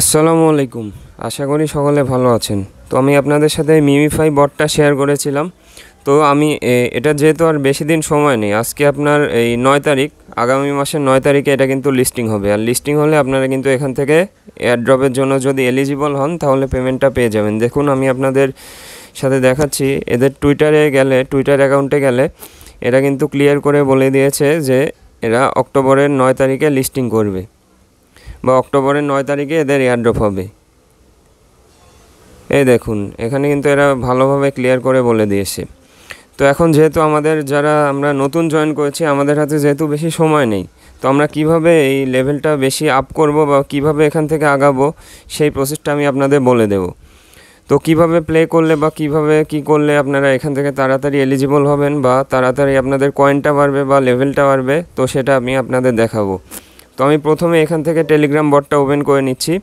আসসালামু আলাইকুম। আশা করি সকলে ভালো আছেন। তো আমি আপনাদের সাথে মিমিফাই বটটা শেয়ার করেছিলাম। তো আমি এটা যেহেতু আর বেশি দিন সময় নেই, আজকে আপনার এই 9 তারিখ, আগামী মাসের 9 তারিখে এটা কিন্তু লিস্টিং হবে। আর লিস্টিং হলে আপনারা কিন্তু এখান থেকে এয়ারড্রপের জন্য যদি এলিজিবল হন তাহলে পেমেন্টটা পেয়ে যাবেন। দেখুন আমি আপনাদের সাথে দেখাচ্ছি, এদের টুইটার অ্যাকাউন্টে গেলে এরা কিন্তু ক্লিয়ার করে বলে দিয়েছে যে এরা অক্টোবরের 9 তারিখে লিস্টিং করবে বা অক্টোবরের 9 তারিখে এদের এয়ারড্রপ হবে। এই দেখুন এখানে কিন্তু এরা ভালোভাবে ক্লিয়ার করে বলে দিয়েছে। তো এখন যেহেতু আমরা নতুন জয়েন করেছি, আমাদের হাতে যেহেতু বেশি সময় নেই, তো আমরা কিভাবে এই লেভেলটা বেশি আপ করব বা কিভাবে এখান থেকে আগাবো সেই প্রসেসটা আমি আপনাদের বলে দেব। তো কিভাবে প্লে করলে বা কিভাবে কি করলে আপনারা এখান থেকে তাড়াতাড়ি এলিজিবল হবেন বা তাড়াতাড়ি আপনাদের কয়েনটা বাড়বে বা লেভেলটা বাড়বে, তো সেটা আমি আপনাদের দেখাবো। তো আমি প্রথমে এখান থেকে টেলিগ্রাম বটটা ওপেন করে নিচ্ছি।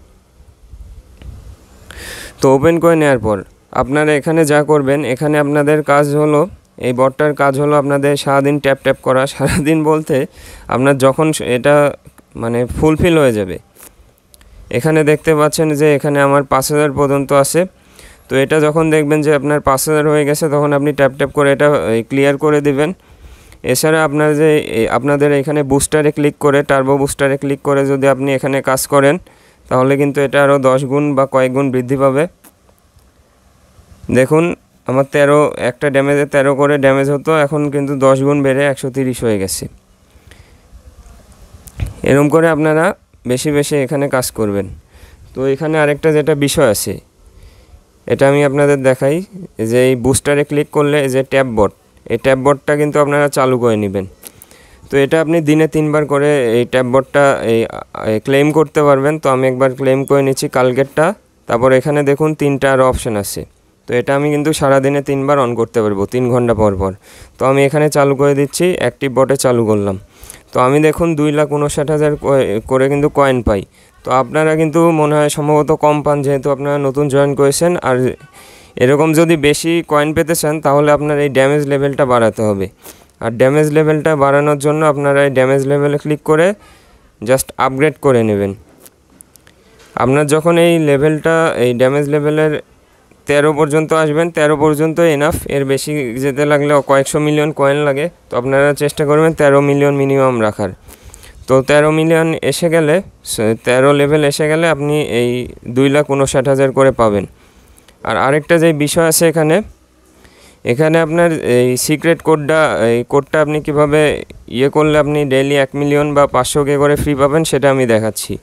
তো ওপেন করে নেওয়ার পর আপনারা এখানে যা করবেন, এখানে আপনাদের কাজ হলো, এই বটটার কাজ হলো আপনাদের সারাদিন ট্যাপ ট্যাপ করা। সারাদিন বলতে আপনার যখন এটা ফুলফিল হয়ে যাবে, এখানে দেখতে পাচ্ছেন যে এখানে আমার 5000 পর্যন্ত আছে। তো এটা যখন দেখবেন যে আপনার 5000 হয়ে গেছে, তখন আপনি ট্যাপ ট্যাপ করে এটা ক্লিয়ার করে দিবেন। এছাড়া আপনাদের এখানে বুস্টারে ক্লিক করে, টার্বো বুস্টারে ক্লিক করে যদি আপনি এখানে কাজ করেন, তাহলে কিন্তু এটা আরও 10 গুণ বা কয়েক গুণ বৃদ্ধি পাবে। দেখুন আমার একটা ড্যামেজে 13 করে ড্যামেজ হতো, এখন কিন্তু 10 গুণ বেড়ে 130 হয়ে গেছে। এরকম করে আপনারা বেশি বেশি এখানে কাজ করবেন। তো এখানে আরেকটা যেটা বিষয় আছে, এটা আমি আপনাদের দেখাই, যে এই বুস্টারে ক্লিক করলে যে ট্যাব বট, এই ট্যাব বটটা কিন্তু আপনারা চালু করে নেবেন। তো এটা আপনি দিনে 3 বার করে এই ট্যাব বটটা ক্লেম করতে পারবেন। তো আমি একবার ক্লেম করে নিচ্ছি কালকেরটা। তারপর এখানে দেখুন 3টা আরও অপশান আছে। তো এটা আমি কিন্তু সারাদিনে 3 বার অন করতে পারবো, 3 ঘন্টা পর পর। তো আমি এখানে চালু করে দিচ্ছি, অ্যাক্টিভ বটে চালু করলাম। তো আমি দেখুন 2,59,000 করে কিন্তু কয়েন পাই। তো আপনারা কিন্তু মনে হয় সম্ভবত কম পান, যেহেতু আপনারা নতুন জয়েন করেছেন। আর এরকম যদি বেশি কয়েন পেতে চান, তাহলে আপনার এই ড্যামেজ লেভেলটা বাড়াতে হবে। আর ড্যামেজ লেভেলটা বাড়ানোর জন্য আপনারা এই ড্যামেজ লেভেলে ক্লিক করে জাস্ট আপগ্রেড করে নেবেন। আপনার যখন এই ড্যামেজ লেভেলের 13 পর্যন্ত আসবেন, 13 পর্যন্ত এনাফ। এর বেশি যেতে লাগলে কয়েকশো মিলিয়ন কয়েন লাগে। তো আপনারা চেষ্টা করবেন 13 মিলিয়ন মিনিমাম রাখার। তো 13 মিলিয়ন এসে গেলে, 13 লেভেল এসে গেলে আপনি এই 2,59,000 করে পাবেন। আর আরেকটা যে বিষয় আছে, এখানে আপনার এই সিক্রেট কোডটা আপনি কিভাবে করলে আপনি ডেইলি 1 মিলিয়ন বা 500K করে ফ্রি পাবেন, সেটা আমি দেখাচ্ছি।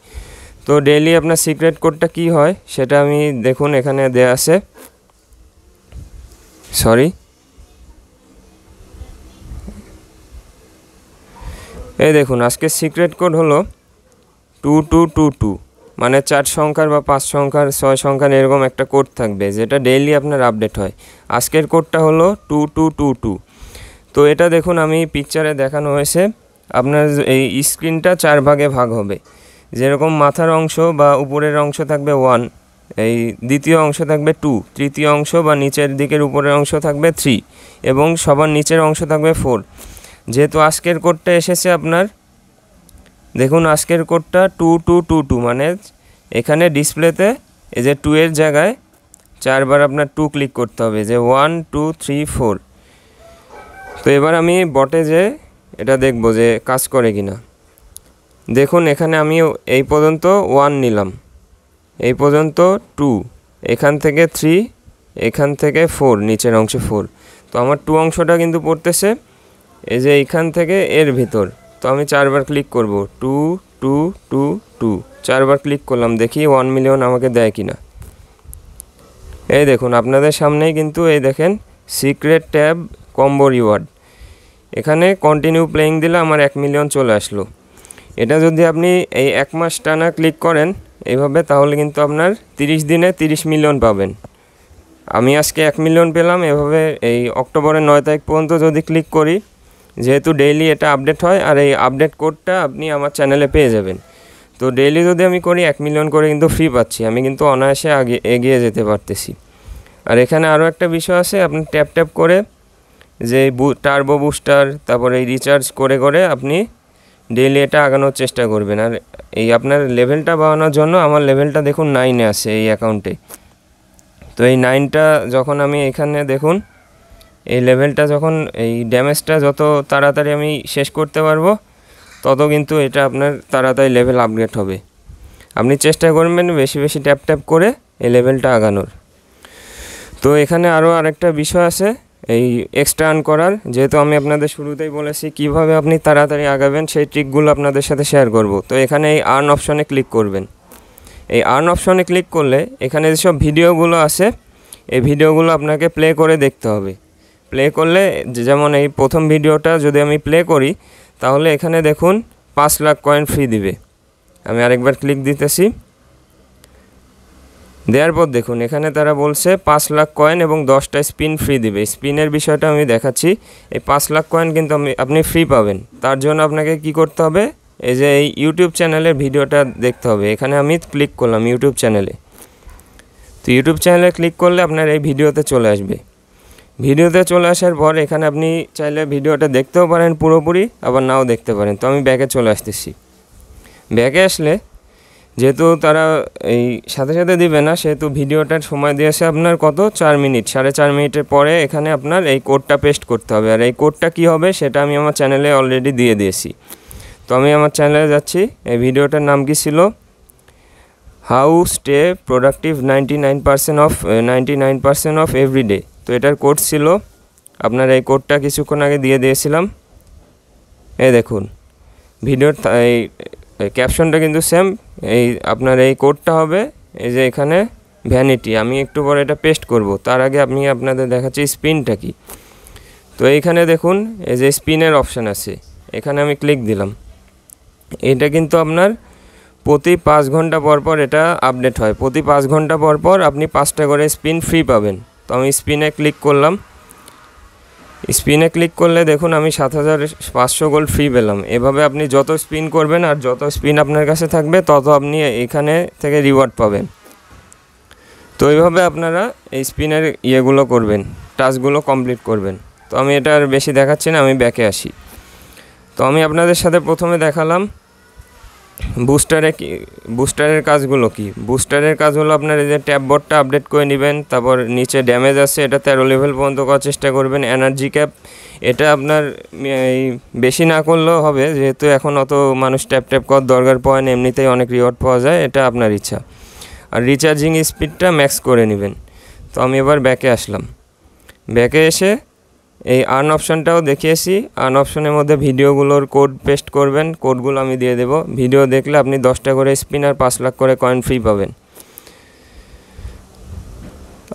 তো ডেইলি আপনার সিক্রেট কোডটা কি হয় সেটা আমি দেখুন এখানে দেয়া আছে। এই দেখুন আজকের সিক্রেট কোড হলো 2222, মানে 4 সংখ্যার বা 5 সংখ্যার 6 সংখ্যার এরকম একটা কোড থাকবে, যেটা ডেইলি আপনার আপডেট হয়। আজকের কোডটা হলো 2222। তো এটা দেখুন আমি পিকচারে দেখানো হয়েছে। আপনার এই স্ক্রিনটা 4 ভাগে ভাগ হবে। যেরকম মাথার অংশ বা উপরের অংশ থাকবে 1, এই দ্বিতীয় অংশ থাকবে 2, তৃতীয় অংশ বা নিচের দিকের উপরের অংশ থাকবে 3 এবং সবার নিচের অংশ থাকবে 4। যেহেতু আজকের কোডটা এসেছে আপনার, দেখুন আজকের কোডটা 2222, মানে এখানে ডিসপ্লেতে এই যে 2 এর জায়গায় 4 বার আপনার 2 ক্লিক করতে হবে, যে 1 2 3 4। তো এবার আমি বটে যে এটা দেখব যে কাজ করে কিনা। দেখুন এখানে আমি এই পর্যন্ত 1 নিলাম, এই পর্যন্ত 2, এখান থেকে 3, এখান থেকে 4, নিচের অংশে 4। তো আমার 2 অংশটা কিন্তু পড়তেছে এই যে এইখান থেকে এর ভিতর। তো আমি 4 বার ক্লিক করব, 2 2 2 2, 4 বার ক্লিক করলাম, দেখি 1 মিলিয়ন আমাকে দেয় কিনা। এই দেখুন আপনাদের সামনেই কিন্তু এই দেখেন সিক্রেট ট্যাব কম্বো রিওয়ার্ড, এখানে কন্টিনিউ প্লেয়িং দিলে আমার 1 মিলিয়ন চলে আসলো। এটা যদি আপনি এই 1 মাস টানা ক্লিক করেন এইভাবে, তাহলে কিন্তু আপনার 30 দিনে 30 মিলিয়ন পাবেন। আমি আজকে 1 মিলিয়ন পেলাম। এভাবে এই অক্টোবরের 9 তারিখ পর্যন্ত যদি ক্লিক করি, যেহেতু ডেইলি এটা আপডেট হয়, আর এই আপডেট কোডটা আপনি আমার চ্যানেলে পেয়ে যাবেন। তো ডেইলি যদি আমি করি 1 মিলিয়ন করে কিন্তু ফ্রি পাচ্ছি, আমি কিন্তু অনায়াসে এগিয়ে যেতে পারতেছি। আর এখানে আরও একটা বিষয় আছে, আপনি ট্যাপ ট্যাপ করে যে টার্বো বুস্টার, তারপরে এই রিচার্জ করে করে আপনি ডেইলি এটা আগানোর চেষ্টা করবেন। আর এই আপনার লেভেলটা বাড়ানোর জন্য আমার লেভেলটা দেখুন 9-এ আছে এই অ্যাকাউন্টে। তো এই 9টা যখন আমি এখানে দেখুন এই লেভেলটা যখন এই ড্যামেজটা যত তাড়াতাড়ি আমি শেষ করতে পারবো তত কিন্তু এটা আপনার তাড়াতাড়ি লেভেল আপগ্রেড হবে। আপনি চেষ্টা করবেন বেশি বেশি ট্যাপ ট্যাপ করে এই লেভেলটা আগানোর। তো এখানে আরও আরেকটা বিষয় আছে এই এক্সট্রা আর্ন করার। যেহেতু আমি আপনাদের শুরুতেই বলেছি কিভাবে আপনি তাড়াতাড়ি আগাবেন সেই ট্রিকগুলো আপনাদের সাথে শেয়ার করব। তো এখানে এই আর্ন অপশনে ক্লিক করবেন। এই আর্ন অপশনে ক্লিক করলে এখানে যেসব ভিডিওগুলো আছে এই ভিডিওগুলো আপনাকে প্লে করে দেখতে হবে। প্লে করলে যেমন এই প্রথম ভিডিওটা যদি আমি প্লে করি তাহলে এখানে দেখুন 5 লাখ কয়েন ফ্রি দিবে। আমি আরেকবার ক্লিক দিতেছি, দেওয়ার পর দেখুন এখানে তারা বলছে 5 লাখ কয়েন এবং 10টা স্পিন ফ্রি দিবে। স্পিনের বিষয়টা আমি দেখাচ্ছি। এই 5 লাখ কয়েন কিন্তু আপনি ফ্রি পাবেন। তার জন্য আপনাকে কি করতে হবে, এই যে এই ইউটিউব চ্যানেলের ভিডিওটা দেখতে হবে। এখানে আমি ক্লিক করলাম ইউটিউব চ্যানেলে। তো ইউটিউব চ্যানেলে ক্লিক করলে আপনার এই ভিডিওতে চলে আসবে। ভিডিওতে চলে আসার পর এখানে আপনি চাইলে ভিডিওটা দেখতেও পারেন পুরোপুরি, আবার নাও দেখতে পারেন। তো আমি ব্যাকে চলে আসতেছি। ব্যাকে আসলে যেহেতু তারা এই সাথে সাথে দিবে না, সেহেতু ভিডিওটার সময় দিয়েছে আপনার কত 4 মিনিট। 4.5 মিনিটের পরে এখানে আপনার এই কোডটা পেস্ট করতে হবে। আর এই কোডটা কি হবে সেটা আমি আমার চ্যানেলে অলরেডি দিয়ে দিয়েছি। তো আমি আমার চ্যানেলে যাচ্ছি। এই ভিডিওটার নাম কি ছিল, how stay productive 99% of everyday. তো এটার কোড ছিল আপনার, এই কোডটা কিছুক্ষণ আগে দিয়ে দিয়েছিলাম। এই দেখুন ভিডিওর এই ক্যাপশনটা কিন্তু সেম। এই আপনার এই কোডটা হবে এই যে এখানে ভ্যানিটি। আমি একটু পরে এটা পেস্ট করব, তার আগে আমি আপনাদের দেখাচ্ছি স্পিনটা কি। তো এইখানে দেখুন এই যে স্পিনের অপশান আছে, এখানে আমি ক্লিক দিলাম। এটা কিন্তু আপনার প্রতি 5 ঘন্টা পর পর এটা আপডেট হয়। প্রতি 5 ঘন্টা পর পর আপনি 5টা করে স্পিন ফ্রি পাবেন। তো আমি স্পিনে ক্লিক করলাম। স্পিনে ক্লিক করলে দেখুন আমি 7500 গোল্ড ফ্রি পেলাম। এভাবে আপনি যত স্পিন করবেন আর যত স্পিন আপনার কাছে থাকবে তত আপনি এখানে থেকে রিওয়ার্ড পাবেন। তো এইভাবে আপনারা এই স্পিনের ইয়েগুলো করবেন, টাস্কগুলো কমপ্লিট করবেন। তো আমি এটা আর বেশি দেখাচ্ছি না, আমি ব্যাকে আসি। তো আমি আপনাদের সাথে প্রথমে দেখালাম বুস্টারের কাজগুলো কি। বুস্টারের কাজ হলো আপনার এই যে ট্যাব বোর্ডটা আপডেট করে নেবেন। তারপর নিচে ড্যামেজ আছে, এটা 13 লেভেল পর্যন্ত করার চেষ্টা করবেন। এনার্জি ক্যাপ, এটা আপনার এই বেশি না করলেও হবে, যেহেতু এখন অত মানুষ ট্যাপ ট্যাপ করার দরকার পড়ে না, এমনিতেই অনেক রিওয়ার্ড পাওয়া যায়, এটা আপনার ইচ্ছা। আর রিচার্জিং স্পিডটা ম্যাক্স করে নেবেন। তো আমি এবার ব্যাকে আসলাম। ব্যাকে এসে এই আর্ন অপশানটাও দেখিয়েছি। আর্ন অপশানের মধ্যে ভিডিওগুলোর কোড পেস্ট করবেন, কোডগুলো আমি দিয়ে দেব। ভিডিও দেখলে আপনি 10টা করে স্পিন আর 5 লাখ করে কয়েন ফ্রি পাবেন।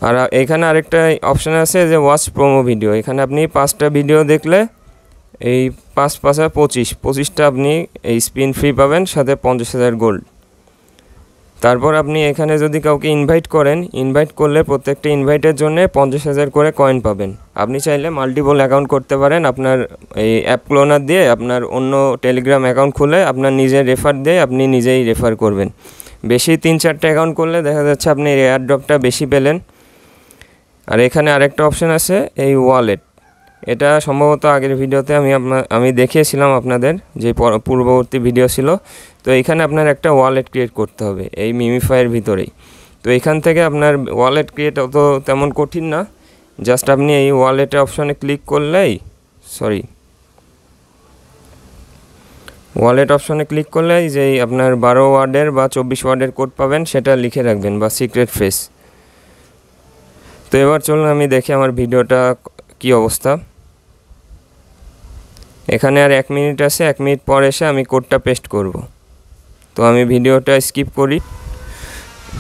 আর এখানে আরেকটা অপশান আছে যে ওয়াচ প্রোমো ভিডিও। এখানে আপনি 5টা ভিডিও দেখলে এই 5×5=25টা আপনি এই স্পিন ফ্রি পাবেন, সাথে 50,000 গোল্ড। তারপর আপনি এখানে যদি কাউকে ইনভাইট করেন, ইনভাইট করলে প্রত্যেকটা ইনভাইটের জন্য 50,000 করে কয়েন পাবেন। আপনি চাইলে মাল্টিপল অ্যাকাউন্ট করতে পারেন। আপনার এই অ্যাপ ক্লোনার দিয়ে আপনার অন্য টেলিগ্রাম অ্যাকাউন্ট খুলে আপনার নিজের রেফার দিয়ে আপনি নিজেই রেফার করবেন। বেশি 3-4টা অ্যাকাউন্ট করলে দেখা যাচ্ছে আপনি এয়ার ড্রপটা বেশি পেলেন। আর এখানে আরেকটা অপশান আছে এই ওয়ালেট। এটা সম্ভবত আগের ভিডিওতে আমি দেখিয়েছিলাম আপনাদের, যে পূর্ববর্তী ভিডিও ছিল। তো এইখানে আপনার একটা ওয়ালেট ক্রিয়েট করতে হবে এই মিমিফাইয়ের ভিতরেই। তো এখান থেকে আপনার ওয়ালেট ক্রিয়েট অত তেমন কঠিন না। জাস্ট আপনি এই ওয়ালেটের অপশানে ক্লিক করলেই ওয়ালেট অপশানে ক্লিক করলেই যে আপনার 12 ওয়ার্ডের বা 24 ওয়ার্ডের কোড পাবেন, সেটা লিখে রাখবেন, বা সিক্রেট ফ্রেজ। তো এবার চলুন আমি দেখি আমার ভিডিওটা কি অবস্থা। এখানে আর 1 মিনিট আছে, 1 মিনিট পর এসে আমি কোডটা পেস্ট করব। তো আমি ভিডিওটা স্কিপ করি।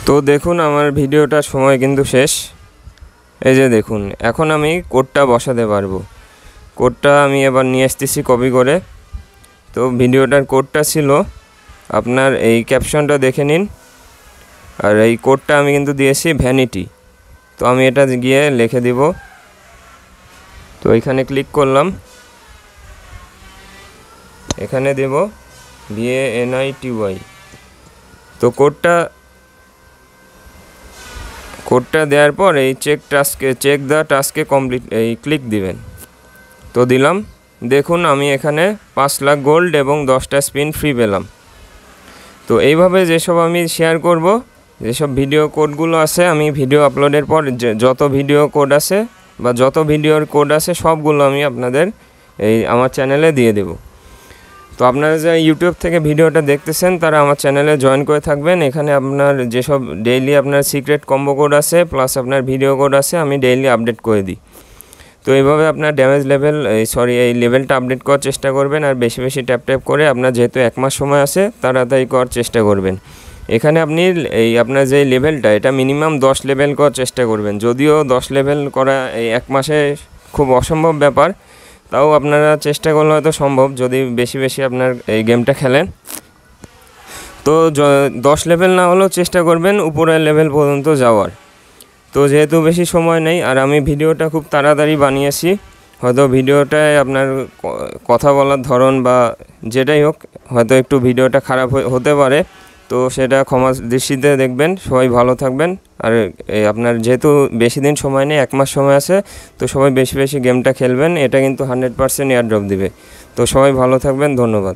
তো দেখুন আমার ভিডিওটার সময় কিন্তু শেষ। এই যে দেখুন এখন আমি কোডটা বসাতে পারবো। কোডটা আমি এবার নিয়ে আসতেছি কপি করে। তো ভিডিওটার কোডটা ছিল আপনার, এই ক্যাপশনটা দেখে নিন। আর এই কোডটা আমি কিন্তু দিয়েছি ভ্যানিটি। তো আমি এটা গিয়ে লিখে দিব। তো এখানে ক্লিক করলাম, এখানে দেব VANITY। তো কোডটা দেওয়ার পর এই চেক দ্য টাস্কে কমপ্লিট এই ক্লিক দিবেন। তো দিলাম, দেখুন আমি এখানে 5 লাখ গোল্ড এবং 10টা স্পিন ফ্রি পেলাম। তো এইভাবে যেসব আমি শেয়ার করব, যেসব ভিডিও কোডগুলো আছে, আমি ভিডিও আপলোডের পর যত ভিডিও কোড আছে বা যত ভিডিওর কোড আছে সবগুলো আমি আপনাদের এই আমার চ্যানেলে দিয়ে দেব। তো আপনারা যারা ইউটিউব থেকে ভিডিওটা দেখতেছেন তারা আমার চ্যানেলে জয়েন করে থাকবেন। এখানে আপনার যেসব ডেইলি আপনার সিক্রেট কম্বো কোড আছে প্লাস আপনার ভিডিও কোড আছে, আমি ডেইলি আপডেট করে দিই। তো এইভাবে আপনার ড্যামেজ লেভেল এই লেভেলটা আপডেট করার চেষ্টা করবেন। আর বেশি বেশি ট্যাপ করে আপনার যেহেতু 1 মাস সময় আছে তাড়াতাড়ি করার চেষ্টা করবেন। এখানে আপনি আপনার যে লেভেলটা এটা মিনিমাম 10 লেভেল করার চেষ্টা করবেন। যদিও 10 লেভেল করা এই 1 মাসে খুব অসম্ভব ব্যাপার, তাও আপনারা চেষ্টা করলে হয়তো সম্ভব যদি বেশি বেশি আপনার এই গেমটা খেলেন। তো 10 লেভেল না হলেও চেষ্টা করবেন উপরের লেভেল পর্যন্ত যাওয়ার। তো যেহেতু বেশি সময় নেই আর আমি ভিডিওটা খুব তাড়াতাড়ি বানিয়েছি, হয়তো ভিডিওটায় আপনার কথা বলার ধরন বা যেটাই হোক হয়তো একটু ভিডিওটা খারাপ হতে পারে, তো সেটা ক্ষমা দৃষ্টিতে দেখবেন। সবাই ভালো থাকবেন। আর আপনার যেহেতু বেশি দিন সময় নেই, 1 মাস সময় আছে, তো সবাই বেশি বেশি গেমটা খেলবেন। এটা কিন্তু 100% এয়ারড্রপ দিবে। তো সবাই ভালো থাকবেন, ধন্যবাদ।